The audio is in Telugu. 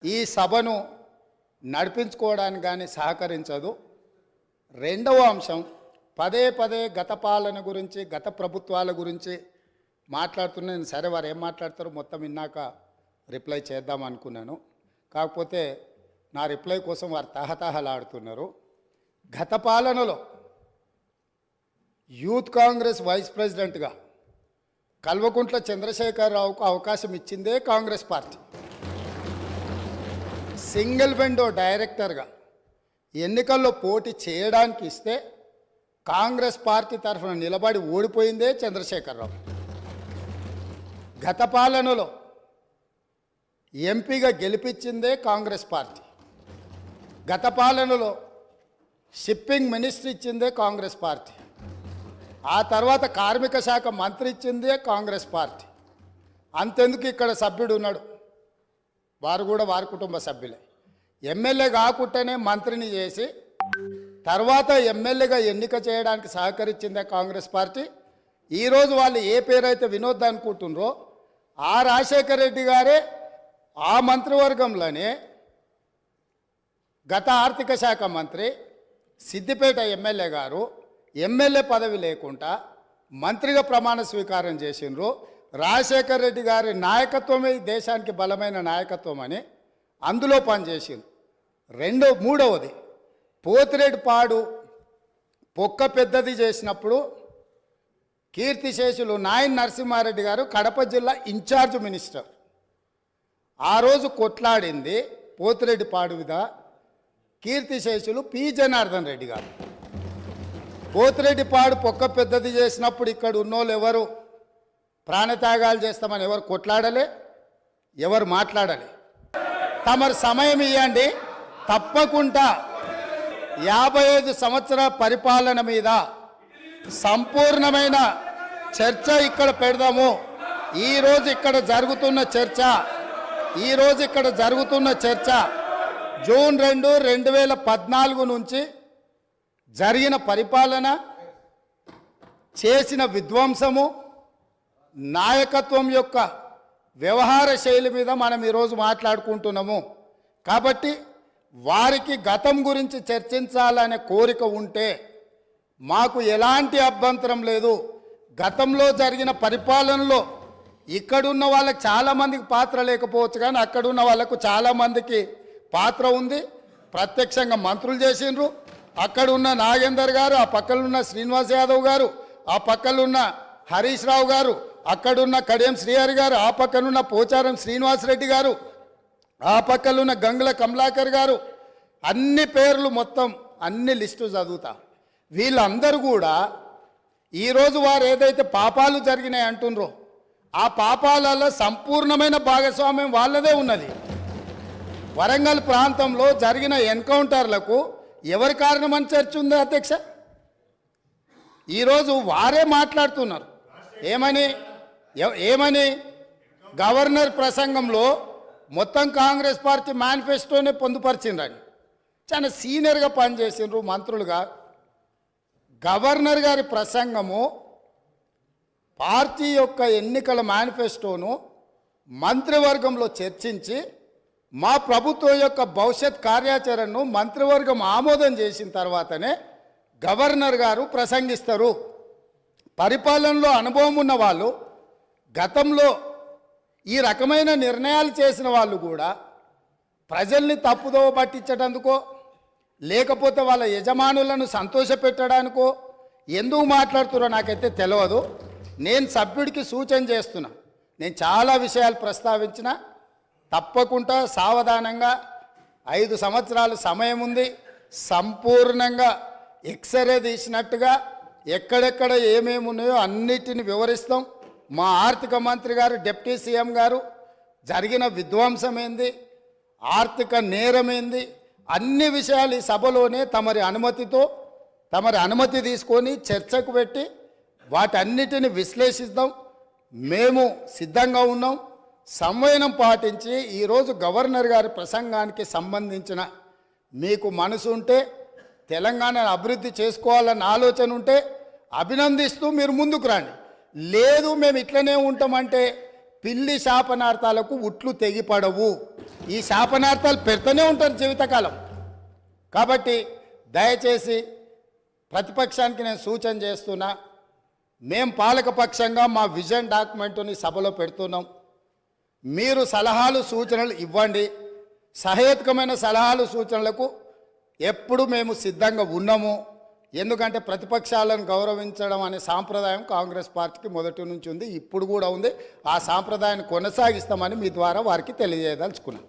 ఈ సభను నడిపించుకోవడానికి కానీ సహకరించదు. రెండవ అంశం, పదే పదే గత పాలన గురించి, గత ప్రభుత్వాల గురించి మాట్లాడుతున్నాను. సరే, వారు ఏం మాట్లాడతారో మొత్తం విన్నాక రిప్లై చేద్దాం అనుకున్నాను. కాకపోతే నా రిప్లై కోసం వారు తహతహలాడుతున్నారు. గత పాలనలో యూత్ కాంగ్రెస్ వైస్ ప్రెసిడెంట్గా కల్వకుంట్ల చంద్రశేఖరరావుకు అవకాశం ఇచ్చిందే కాంగ్రెస్ పార్టీ. సింగిల్ విండో డైరెక్టర్గా ఎన్నికల్లో పోటీ చేయడానికి ఇస్తే కాంగ్రెస్ పార్టీ తరఫున నిలబడి ఓడిపోయిందే చంద్రశేఖరరావు. గత పాలనలో ఎంపీగా గెలిపించిందే కాంగ్రెస్ పార్టీ. గత పాలనలో షిప్పింగ్ మినిస్టర్ ఇచ్చిందే కాంగ్రెస్ పార్టీ. ఆ తర్వాత కార్మిక శాఖ మంత్రి ఇచ్చిందే కాంగ్రెస్ పార్టీ. అంతెందుకు, ఇక్కడ సభ్యుడు ఉన్నాడు, వారు కూడా వారి కుటుంబ సభ్యులే. ఎమ్మెల్యే కాకుండానే మంత్రిని చేసి తర్వాత ఎమ్మెల్యేగా ఎన్నిక చేయడానికి సహకరించిందే కాంగ్రెస్ పార్టీ. ఈరోజు వాళ్ళు ఏ పేరైతే వినోద్ అనుకుంటున్నారో ఆ రాజశేఖర రెడ్డి గారే ఆ మంత్రివర్గంలోనే గత ఆర్థిక శాఖ మంత్రి, సిద్దిపేట ఎమ్మెల్యే గారు ఎమ్మెల్యే పదవి లేకుండా మంత్రిగా ప్రమాణ స్వీకారం చేసిండ్రు. రాజశేఖర రెడ్డి గారి నాయకత్వమే దేశానికి బలమైన నాయకత్వం అని అందులో పనిచేసిండ్రు. మూడవది, పోతిరెడ్డిపాడు పొక్క పెద్దది చేసినప్పుడు కీర్తిశేషులు నాయన్ నరసింహారెడ్డి గారు కడప జిల్లా ఇన్ఛార్జ్ మినిస్టర్. ఆ రోజు కొట్లాడింది పోతిరెడ్డిపాడు మీద కీర్తిశేషులు పి జనార్దన్ రెడ్డి గారు. పోతిరెడ్డిపాడు పొక్క పెద్దది చేసినప్పుడు ఇక్కడ ఉన్నోళ్ళు ఎవరు ప్రాణత్యాగాలు చేస్తామని ఎవరు కొట్లాడలే, ఎవరు మాట్లాడలే. తమరు సమయం ఇవ్వండి, తప్పకుండా 55 సంవత్సరాల పరిపాలన మీద సంపూర్ణమైన చర్చ ఇక్కడ పెడదాము. ఈరోజు ఇక్కడ జరుగుతున్న చర్చ జూన్ 2, 2014 నుంచి జరిగిన పరిపాలన, చేసిన విధ్వంసము, నాయకత్వం యొక్క వ్యవహార శైలి మీద మనం ఈరోజు మాట్లాడుకుంటున్నాము. కాబట్టి వారికి గతం గురించి చర్చించాలనే కోరిక ఉంటే మాకు ఎలాంటి అభ్యంతరం లేదు. గతంలో జరిగిన పరిపాలనలో ఇక్కడున్న వాళ్ళకి చాలామందికి పాత్ర లేకపోవచ్చు, కానీ అక్కడున్న వాళ్ళకు చాలామందికి పాత్ర ఉంది. ప్రత్యక్షంగా మంత్రులు చేసిండ్రు. అక్కడున్న నాగేందర్ గారు, ఆ పక్కనున్న శ్రీనివాస్ యాదవ్ గారు, ఆ పక్కనున్న హరీష్ రావు గారు, అక్కడున్న కడియం శ్రీహరి గారు, ఆ పక్కనున్న పోచారం శ్రీనివాసరెడ్డి గారు, ఆ పక్కనున్న గంగుల కమలాకర్ గారు, అన్ని పేర్లు మొత్తం అన్ని లిస్టు చదువుతా. వీళ్ళందరూ కూడా ఈరోజు వారు ఏదైతే పాపాలు జరిగినాయి అంటుండ్రో ఆ పాపాలలో సంపూర్ణమైన భాగస్వామ్యం వాళ్ళదే ఉన్నది. వరంగల్ ప్రాంతంలో జరిగిన ఎన్కౌంటర్లకు ఎవరి కారణమని చర్చ ఉంది అధ్యక్ష? ఈరోజు వారే మాట్లాడుతున్నారు. ఏమని గవర్నర్ ప్రసంగంలో మొత్తం కాంగ్రెస్ పార్టీ మేనిఫెస్టోనే పొందుపరిచిండ్రని. చాలా సీనియర్గా పనిచేసిండ్రు మంత్రులుగా. గవర్నర్ గారి ప్రసంగము పార్టీ యొక్క ఎన్నికల మేనిఫెస్టోను మంత్రివర్గంలో చర్చించి మా ప్రభుత్వం యొక్క భవిష్యత్ కార్యాచరణను మంత్రివర్గం ఆమోదం చేసిన తర్వాతనే గవర్నర్ గారు ప్రసంగిస్తారు. పరిపాలనలో అనుభవం ఉన్న వాళ్ళు, గతంలో ఈ రకమైన నిర్ణయాలు చేసిన వాళ్ళు కూడా ప్రజల్ని తప్పుదోవ పట్టించడానికో లేకపోతే వాళ్ళ యజమానులను సంతోషపెట్టడానికో ఎందుకు మాట్లాడుతున్నారో నాకైతే తెలియదు. నేను సభ్యుడికి సూచన చేస్తున్నా. నేను చాలా విషయాలు ప్రస్తావించిన, తప్పకుండా సావధానంగా 5 సంవత్సరాలు సమయం ఉంది. సంపూర్ణంగా ఎక్స్రే తీసినట్టుగా ఎక్కడెక్కడ ఏమేమి ఉన్నాయో అన్నిటిని వివరిస్తాం. మా ఆర్థిక మంత్రి గారు, డిప్యూటీ సీఎం గారు జరిగిన విధ్వంసం ఏంది, ఆర్థిక నేరమేంది, అన్ని విషయాలు ఈ సభలోనే తమరి అనుమతి తీసుకొని చర్చకు పెట్టి వాటన్నిటిని విశ్లేషిద్దాం. మేము సిద్ధంగా ఉన్నాం. సంవయనం పాటించి ఈరోజు గవర్నర్ గారి ప్రసంగానికి సంబంధించిన మీకు మనసు ఉంటే, తెలంగాణను అభివృద్ధి చేసుకోవాలన్న ఆలోచన ఉంటే అభినందిస్తూ మీరు ముందుకు రండి. లేదు మేము ఇట్లనే ఉంటామంటే పిల్లి శాపనార్థాలకు ఉట్లు తెగిపడవు. ఈ శాపనార్థాలు పెడుతూనే ఉంటారు జీవితకాలం. కాబట్టి దయచేసి ప్రతిపక్షానికి నేను సూచన చేస్తున్నా, మేము పాలకపక్షంగా మా విజన్ డాక్యుమెంటుని సభలో పెడుతున్నాం. మీరు సలహాలు సూచనలు ఇవ్వండి. సహేతుకమైన సలహాలు సూచనలకు ఎప్పుడు మేము సిద్ధంగా ఉన్నాము. ఎందుకంటే ప్రతిపక్షాలను గౌరవించడం అనే సాంప్రదాయం కాంగ్రెస్ పార్టీకి మొదటి నుంచి ఉంది, ఇప్పుడు కూడా ఉంది. ఆ సాంప్రదాయాన్ని కొనసాగిస్తామని మీ ద్వారా వారికి తెలియజేయదలుచుకున్నాం.